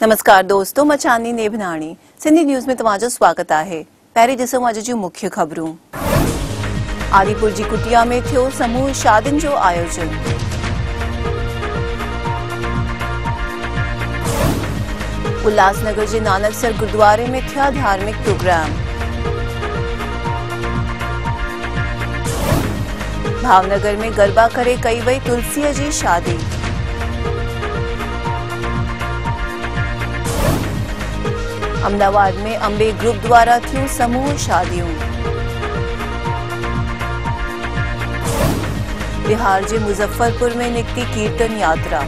नमस्कार दोस्तों, मैं चांदनी नेभनाणी सिंधी न्यूज़ में तव्हांजो स्वागत है। पहिरीं ॾिसूं अॼु जूं मुख्य ख़बरूं। आदिपुर जी कुटिया में थियो समूह शादियुनि जो आयोजन। उल्हासनगर जे नानकसर गुरुद्वारे में थिया धार्मिक प्रोग्राम। भावनगर में गरबा करे कई वई तुलसीअ जी शादी। अहमदाबाद में अंबे ग्रुप द्वारा थियूं समूह शादियों। बिहार जे मुजफ्फरपुर में निकती कीर्तन यात्रा।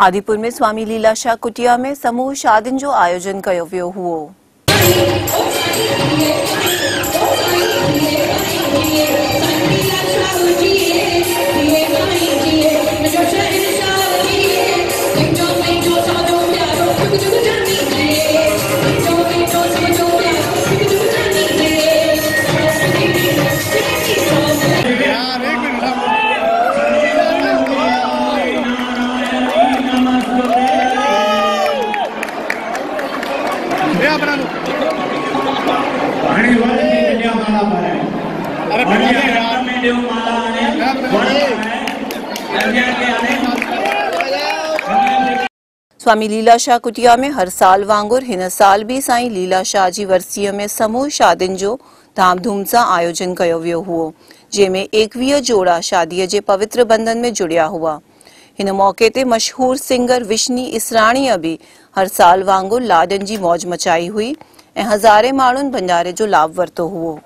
आदिपुर में स्वामी लीलाशाह कुटिया में समूह शादियुनि जो आयोजन कयो वियो हुओ। स्वामी लीलाशाह कुटिया में हर साल वांगुर हिन साल भी साईं लीलाशाह जी वरसीअ में समूह शादियुनि जो धामधूम सां आयोजन कयो वियो हुओ, जंहिंमें 21 जोड़ा शादीअ जे पवित्र बंधन में जुड़िया हुआ। हिन मौके ते मशहूर सिंगर विश्नी इसराणीअ भी हर साल वांगुर लाॾनि जी मौज मचाई हुई ऐं हज़ारे माण्हुनि भंडारे जो लाभ वरितो हुओ।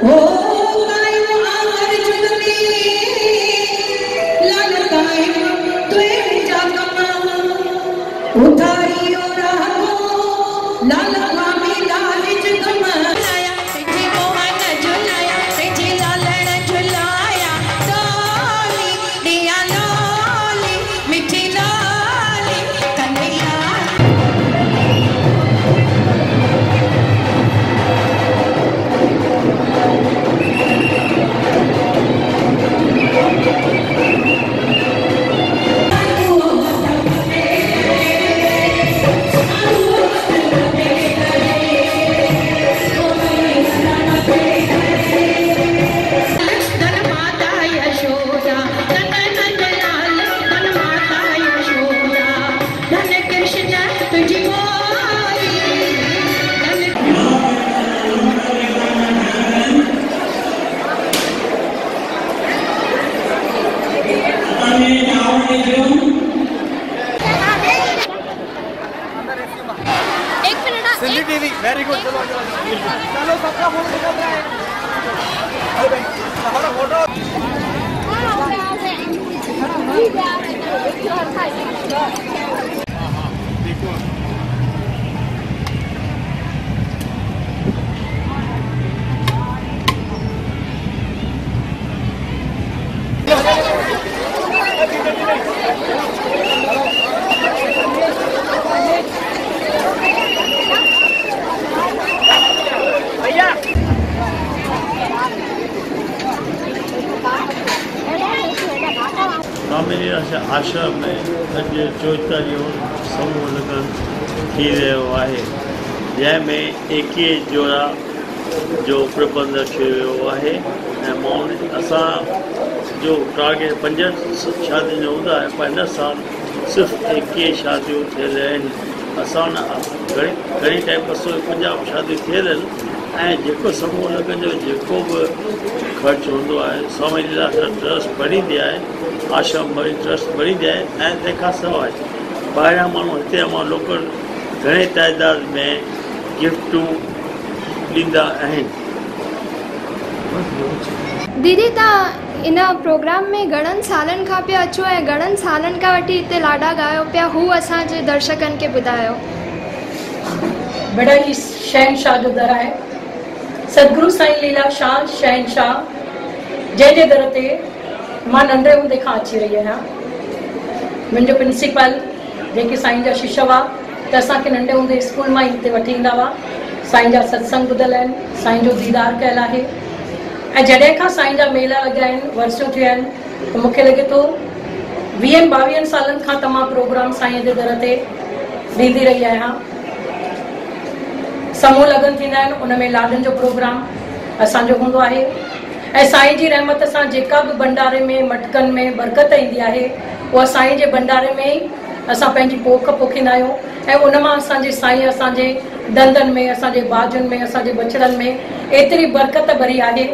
Oh, Sindhi TV very good. चलो चलो सबका फोटो निकल रहा है। अरे भाई हमारा फोटो देखो स्वामी आश्रम में अॼु चोथा जो समूह लगन थी रहियो आहे, जंहिंमें 21 जोड़ा जो प्रबंध कयो वियो आहे ऐं माण्हुनि असां जो टारगेट 5 शादियुनि जो हूंदा आहे, पर हिन साल सिर्फ़ु 21 शादियूं थियल आहिनि। असां घणी टाइम 250 शादियूं थियल आहिनि ऐं जेको समूह लगन जो जेको बि ख़र्चु हूंदो आहे स्वामी लीलाशाह ट्रस्ट भरींदी आहे, आश्रम ट्रस्ट भरींदी आहे ऐं तंहिंखां सवाइ ॿाहिरां माण्हू हिते मां लोकल घणे तइदाद में गिफ्टूं ॾींदा आहिनि। दीदी तव्हां इन प्रोग्राम में घणनि सालनि खां पिया अचो ऐं घणनि सालनि खां वठी हिते लाॾा ॻायो पिया, हू असांजे दर्शकनि खे ॿुधायो। बड़ा ही शहनशाह जो दर है, सदगुरु साईं लीलाशाह शहनशाह जंहिंजे दर ते मां नंढे हूंदे खां अची रही आहियां। मुंहिंजो प्रिंसिपल जेके साईं जा शिष्य हुआ त असांखे नंढे हूंदे स्कूल मां ई हिते वठी ईंदा हुआ। साईं जा सत्संग ॿुधल आहिनि, साईं जो दीदार कयल आहे ऐं जॾहिं खां साईं जा मेला लॻिया आहिनि, वर्सियूं थियूं आहिनि, त मूंखे लॻे थो 20-22 सालनि खां त मां प्रोग्राम साईं जे दर ते ॾींदी रही आहियां। समूह लगन थींदा आहिनि, उन में लाॾनि जो प्रोग्राम असांजो हूंदो आहे ऐं साईं जी रहमत सां जेका बि भंडारे में मटकनि में बरकत ईंदी आहे उहा साईं जे भंडारे में ई असां पंहिंजी पोख पोखींदा आहियूं ऐं उन मां असांजे साईं असांजे दंदनि में, असांजे बाजुनि में, असांजे बछड़नि में एतिरी बरकत भरी आहे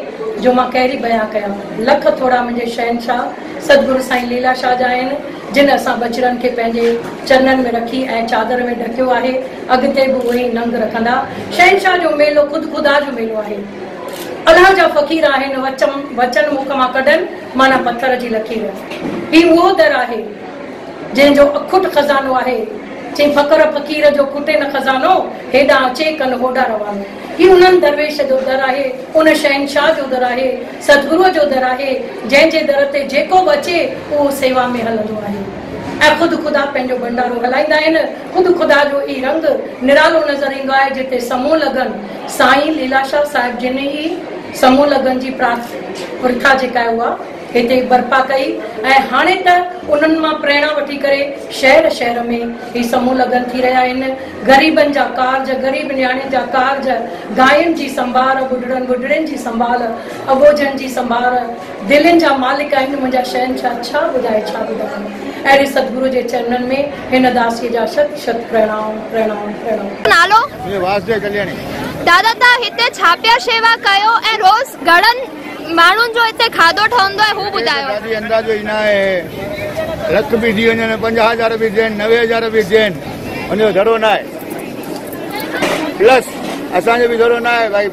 जो मां कहिड़ी बयां कयां। लख थोड़ा मुंहिंजे शहनशाह सदगुरु साईं लीलाशाह जा आहिनि, जिन असां बछड़नि खे पंहिंजे चरणनि में रखी ऐं चादर में ढकियो आहे। अॻिते बि उहे ई नंग रखंदा। शहनशाह जो मेलो ख़ुदा जो मेलो आहे। अलाह जा फ़क़ीर आहिनि, वचन मुख मां कढनि माना पत्थर जी लकीर। ही उहो दर आहे जंहिंजो अखुट खज़ानो आहे। चई फ़क़र फ़क़ीर जो खुटे न खज़ानो, हेॾां अचे कनि होॾां रवानो। ही उन्हनि दरवेश जो दर आहे, उन शहनशाह जो दर आहे, सतगुरुअ जो दर आहे, जंहिंजे दर ते जेको बि अचे उहो सेवा में हलंदो आहे ऐं ख़ुदि ख़ुदा पंहिंजो भंडारो हलाईंदा आहिनि। ख़ुदि ख़ुदा जो ई रंग निरालो नज़र ईंदो आहे जिते समूह लगन साईं लीलाशाह साहिब जिन ई समूह लगन जी प्रथा जेका आहे उहा हिते बर्पा कई ऐं हाणे त उन्हनि मां प्रेरणा वठी करे शहर शहर में ही समूह लगन थी रहिया आहिनि। ग़रीबनि जा कारज, ग़रीब न्याणियुनि जा कारज, गायनि जी संभाल, बुढड़नि जी संभाल, अबोजनि जी संभाल, दिलनि जा मालिक आहिनि मुंहिंजा शहनशाह। छा ॿुधाए छा ॿुधाए। अहिड़े सतगुरु जे चरणनि में हिन दासीअ जा शत शत प्रणाम प्रणाम प्रणाम। नालो वासुदेव कल्याणी। दादा तव्हां हिते छा पिया शेवा कयो ऐं रोज़ घणनि माण्हुनि जो हिते खाधो ठहंदो आहे हू ॿुधायो। अंदाज़ो ई न आहे, लख बि थी वञनि, 50,000 बि थियनि, 90,000 बि थियनि, उनजो धड़ो न आहे। प्लस असांजो बि धड़ो न आहे भाई,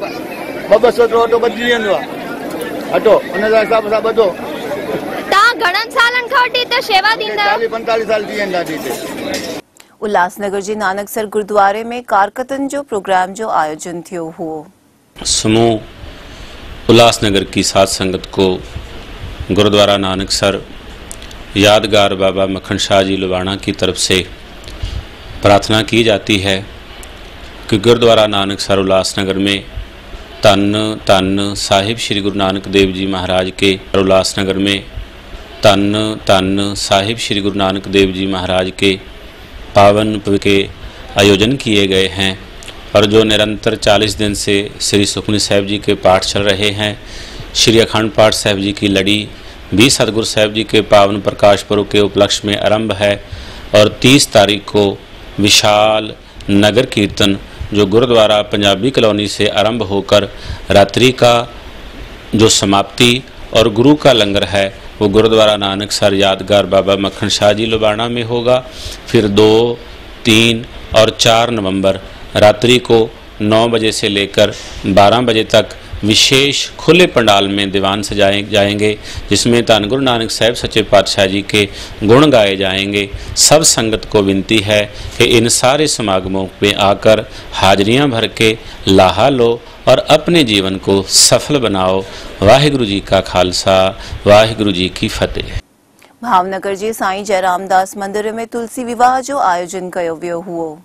200 अटो बदिजी वेंदो आहे, अटो उन हिसाब सां ॿधो। तव्हां घणनि सालनि खां वठी हिते शेवा ॾींदा आहियो? 40-45 साल थी वेंदा हिते। उल्लासनगर जे नानकसर गुरुद्वारे में कारकतन जो प्रोग्राम जो आयोजन थियो हुओ। समूह उल्लासनगर की साथ संगत को गुरुद्वारा नानकसर यादगार बाबा मक्खन शाह जी लुबाना की तरफ से प्रार्थना की जाती है कि गुरुद्वारा नानकसर उल्लासनगर में तन तन साहिब श्री गुरु नानक देव जी महाराज के, उल्लासनगर में तन तन साहिब श्री गुरु नानक देव जी महाराज के पावन के आयोजन किए गए हैं और जो निरंतर 40 दिन से श्री सुखमनी साहिब जी के पाठ चल रहे हैं। श्री अखंड पाठ साहिब जी की लड़ी 20 सतगुरु साहिब जी के पावन प्रकाश पर्व के उपलक्ष्य में आरंभ है और 30 तारीख को विशाल नगर कीर्तन जो गुरुद्वारा पंजाबी कॉलोनी से आरंभ होकर रात्रि का जो समाप्ति और गुरु का लंगर है वो गुरुद्वारा नानकसर यादगार बाबा मक्खन शाह जी लुबाना में होगा। फिर 2, 3 और 4 नवंबर रात्रि को 9 बजे से लेकर 12 बजे तक विशेष खुले पंडाल में दीवान सजाए जाएंगे, जिसमें धन गुरु नानक साहब सच्चे पातशाह जी के गुण गाए जाएंगे। सब संगत को विनती है कि इन सारे समागमों में आकर हाजरियां भर के लाहा लो और अपने जीवन को सफल बनाओ। वाहिगुरु जी का खालसा, वाहिगुरु जी की फतेह। भावनगर जे साईं जयरामदास मंदिर में तुलसी विवाह जो आयोजन कयो वियो हुओ।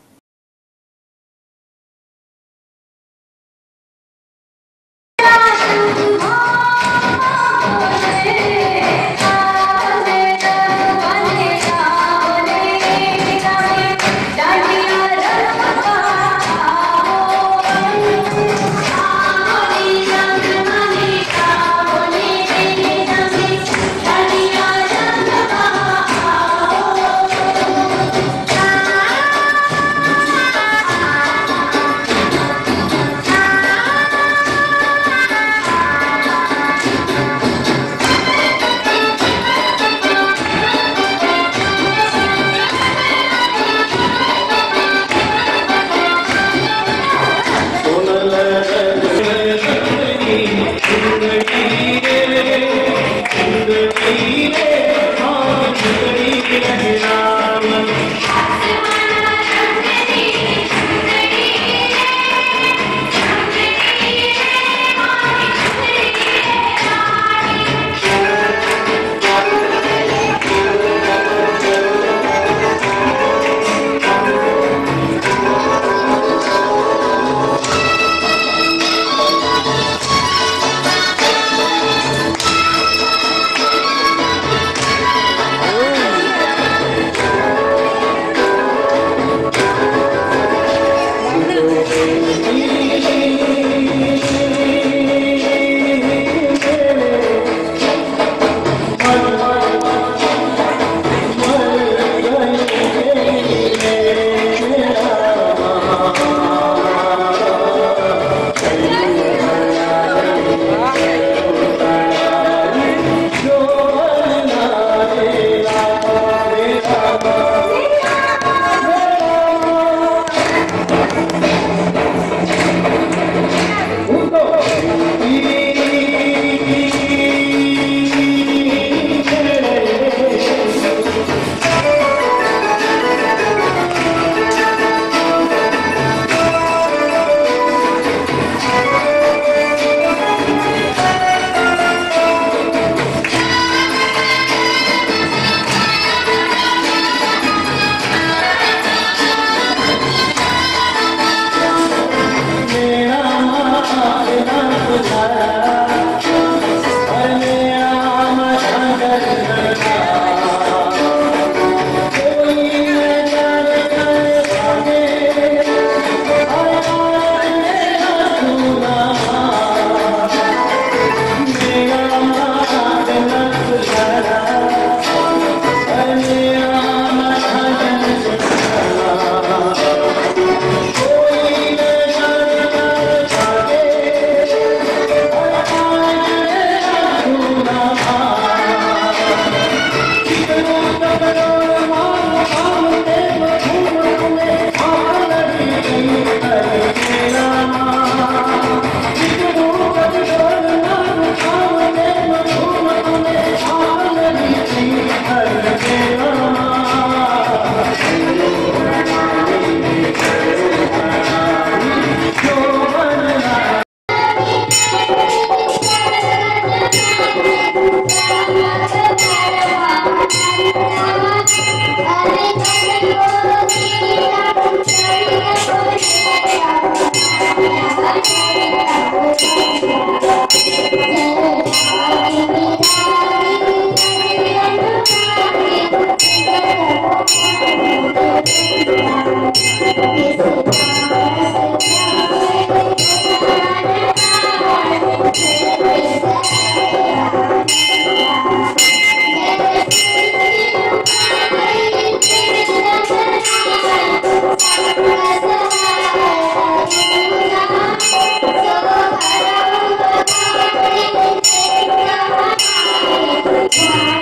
Yeah.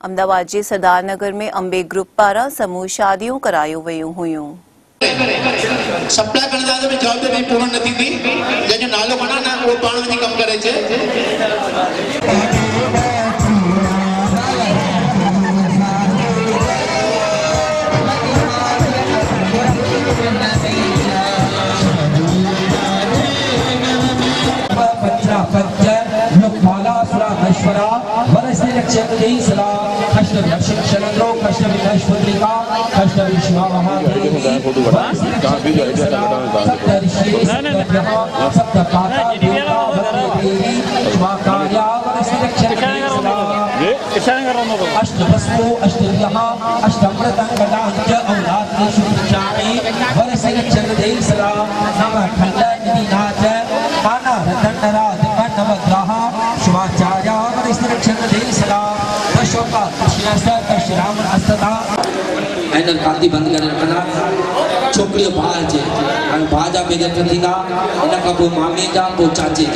अहमदाबाद जे सरदार नगर में अंबे ग्रुप पारां समूह शादियूं करायूं वयूं हुयूं। सप्लाई करने में जवाबदारी पूर्ण नहीं थी, जैसे नालो बना ना वो पाण में कम करे छे। गांधी बंद करे रखना छोकरी भाउ अचे भाउ जा बेगत थींदा इन खां पोइ मामी जा पोइ चाचे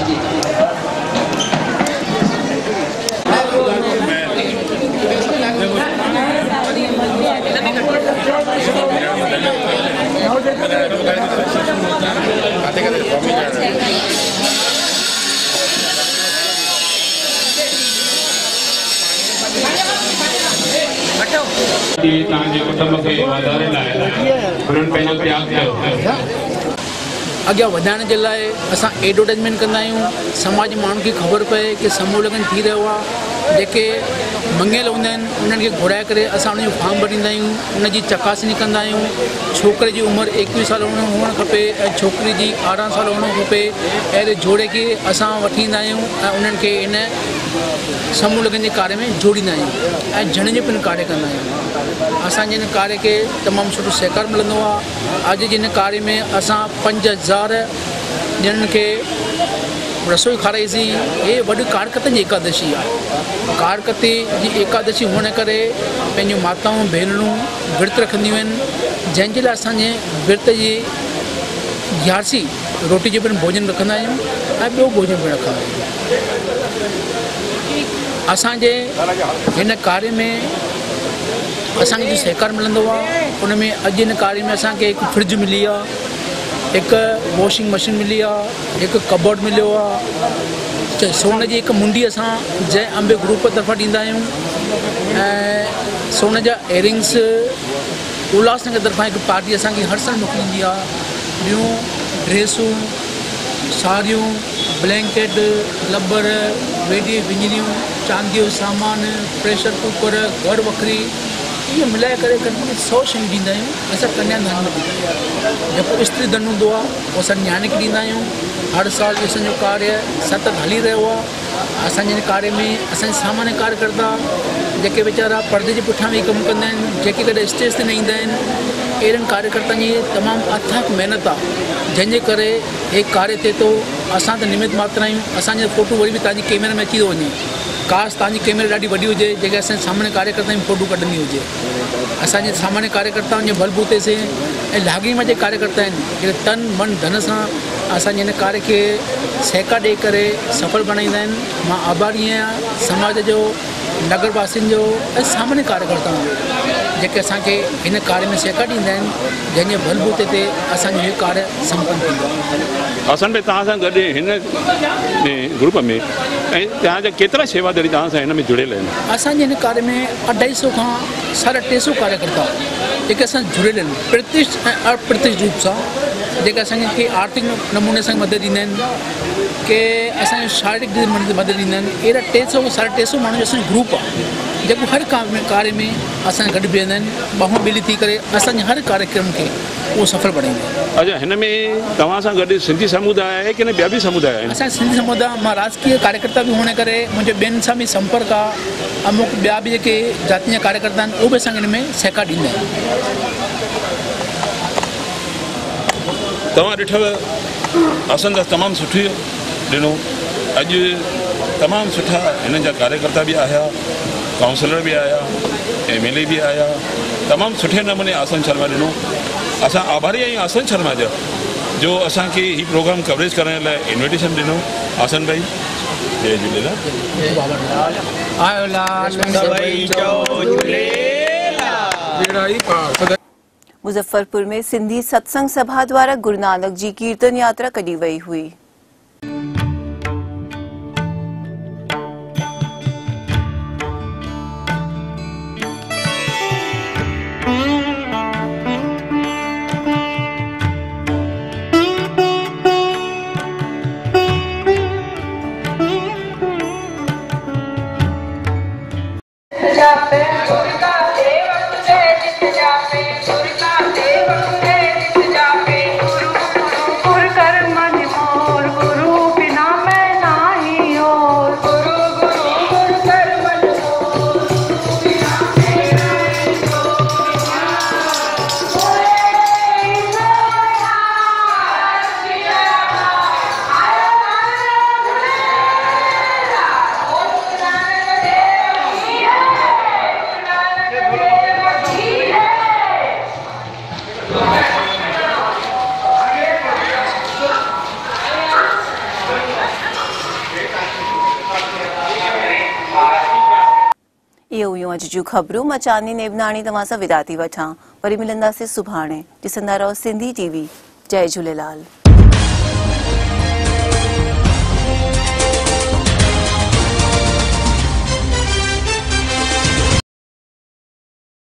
अॻियां वधाइण जे लाइ असां एडवर्टाइज़मेंट कंदा आहियूं, समाज माण्हुनि खे ख़बर पए कि समूह लगन थी रहियो आहे। जेके मंगियल हूंदा आहिनि उन्हनि खे घुराए करे असां उनजो फॉर्म भरींदा आहियूं, उनजी चकासणी कंदा आहियूं। छोकिरे जी उमिरि 21 साल हुअणु खपे ऐं छोकिरी जी 18 साल हुअणु खपे। अहिड़े जोड़े खे असां वठी ईंदा आहियूं ऐं उन्हनि खे इन समूह लगन जे कार्य में जोड़ींदा आहियूं ऐं जण जो पिणु कार्य कंदा आहियूं। असांजे हिन कार्य खे तमामु सुठो सहकार मिलंदो आहे। अॼु जे हिन कार्य में असां 5000 ॼणनि खे रसोई खाराईसीं। हे वॾी कारकतनि जी एकादशी आहे। कारकते जी एकादशी हुअण करे पंहिंजूं माताऊं भेनरूं विर्त रखंदियूं आहिनि, जंहिंजे लाइ असांजे विर्त जी ग्यारसी रोटी जो पिणु भोजन रखंदा आहियूं ऐं ॿियो भोजन पिणु रखंदा आहियूं। असांजे हिन कार्य में असांखे जो सहकार मिलंदो आहे उन में अॼु हिन कार्य में असांखे हिकु फ्रिज मिली आहे, हिकु वॉशिंग मशीन मिली आहे, हिकु कबोर्ड मिलियो आहे, सोन जी हिकु मुंडी असां जंहिं अंबे ग्रुप तरफ़ां ॾींदा आहियूं ऐं सोन जा इयरिंग्स उल्हासनगर तरफ़ां हिकु पार्टी असांखे हर साल मोकिलींदी आहे। ॿियूं ड्रेसूं, साड़ियूं, ब्लैंकेट, लबर, वेडी विञिरियूं, चांदी जो सामान, प्रेशर कुकर, घर वखरी, इहे मिलाए करे करीब 100 शयूं ॾींदा आहियूं। असां कन्यादान में ॾींदा आहियूं। जेको स्त्री धन हूंदो आहे उहो असां न्याणे खे ॾींदा आहियूं। हर साल असांजो कार्य सतत हली रहियो आहे। असांजे हिन कार्य में असांजे सामान्य कार्यकर्ता जेके वीचारा पर्दे जे पुठियां वेही कमु कंदा आहिनि, जेके कॾहिं स्टेज ते न ईंदा आहिनि, अहिड़नि कार्यकर्ताउनि जी तमामु अथक महिनत आहे, जंहिंजे करे हे कार्य थिए थो। असां त निमित मात्र आहियूं। असांजो फ़ोटो वरी बि तव्हांजी कैमरे में अची थो वञे। काश तव्हांजी कैमरा ॾाढी वॾी हुजे जेके असांजे सामान्य कार्यकर्ताउनि जी फ़ोटो कढंदी हुजे। असांजे सामान्य कार्यकर्ताउनि जे बलबूते से ऐं लाॻीमा जे कार्यकर्ता आहिनि जेके तन मन धन सां असांजे हिन कार्य खे सहकार ॾेई करे सफल बणाईंदा आहिनि। मां आभारी आहियां समाज जो, नगरवासियुनि जो ऐं सामान्य कार्यकर्ताउनि जो जेके असांखे हिन कार्य में सहकार ॾींदा आहिनि, जंहिंजे बलबूते ते असांजो इहो कार्य संपन्न थींदो आहे। असां बि तव्हां सां गॾु हिन ग्रुप में ऐं तव्हांजा केतिरा शेवादारी तव्हां सां हिन में जुड़ियल आहिनि? असांजे हिन कार्य में 250 खां 350 कार्यकर्ता जेके असां जुड़ियल आहिनि, प्रतिष्ठित ऐं अप्रतिष्ठित रूप सां, जेके असांखे आर्थिक नमूने सां मदद ॾींदा आहिनि, के असांजे शारीरिक मदद ॾींदा आहिनि। अहिड़ा 300 खां 350 माण्हू जो असांजो ग्रुप आहे जेको हर कार्य में असां गॾु बीहंदा आहिनि। ॿाहूं मिली थी करे असांजे हर कार्यक्रम खे उहो सफल बणाईंदा आहिनि। अच्छा, हिन में तव्हां सां गॾु सिंधी समुदाय आहे की न ॿिया बि समुदाय आहिनि? असांजे सिंधी समुदाय, मां राजकीय कार्यकर्ता बि हुअण करे मुंहिंजे ॿियनि सां बि संपर्क आहे। अमुक ॿिया बि जेके जाति जा कार्यकर्ता आहिनि उहे बि असांखे हिन में सहकार ॾींदा आहिनि। तव्हां ॾिठव असां त तमामु सुठी ॾिनो। अॼु तमामु सुठा हिननि जा कार्यकर्ता बि आया, काउंसलर बि आया, MLA बि आया। तमामु सुठे नमूने आसन शर्मा ॾिनो। असां आभारी आहियूं आसन शर्मा जा, जो असांखे ही प्रोग्राम कवरेज करण लाइ इन्विटेशन ॾिनो आसन भाई। जय झूलेलाल। मुजफ्फरपुर में सिंधी सत्संग सभा द्वारा गुरु नानक जी कीर्तन यात्रा कढी वई हुई। ये हुयूं अॼु जूं ख़बरूं। मां चांदनी नेवनाणी तव्हां सां विदा थी वठां। वरी मिलंदासीं सुभाणे। ॾिसंदा रहो सिंधी टीवी। जय झूलेलाल।